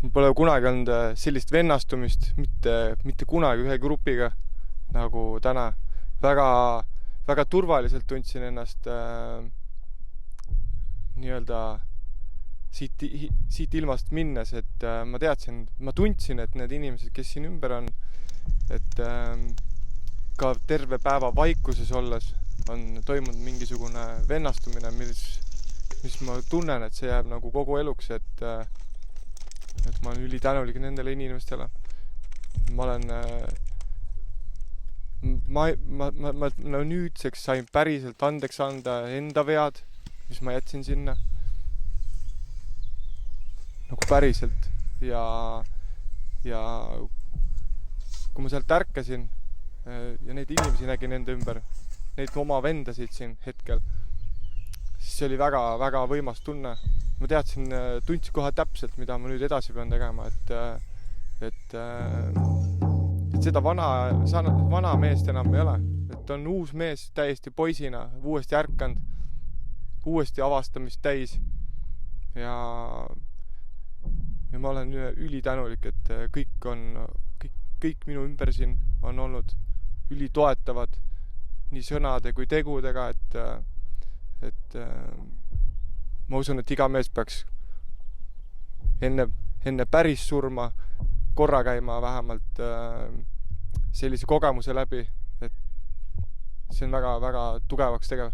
Pole kunagi olnud sellist vennastumist, mitte kunagi ühe grupiga nagu täna. Väga, väga turvaliselt tundsin ennast nii-öelda siit ilmast minnes, et ma tundsin, et need inimesed, kes siin ümber on, et ka terve päeva vaikuses olles on toimunud mingisugune vennastumine, mis ma tunnen, et see jääb nagu kogu eluks, et ma olen ülitänulik nendele inimestele. Ma olen ma nüüdseks sain päriselt andeks anda enda vead, mis ma jätsin sinna. Nagu päriselt. Ja kui ma sealt ärkasin ja neid inimesi nägin enda ümber, neid oma vendasid siin hetkel, siis see oli väga, väga võimas tunne. Ma tundsin kohe täpselt, mida ma nüüd edasi pean tegema, et seda vana meest enam ei ole. Et on uus mees täiesti poisina, uuesti ärkanud, uuesti avastamist täis. Ja ma olen ülitänulik, et kõik minu ümber siin on olnud ülitoetavad nii sõnade kui tegudega, et ma usun, et iga mees peaks enne päris surma korra käima vähemalt sellise kogemuse läbi, et see on väga, väga tugevaks tegev.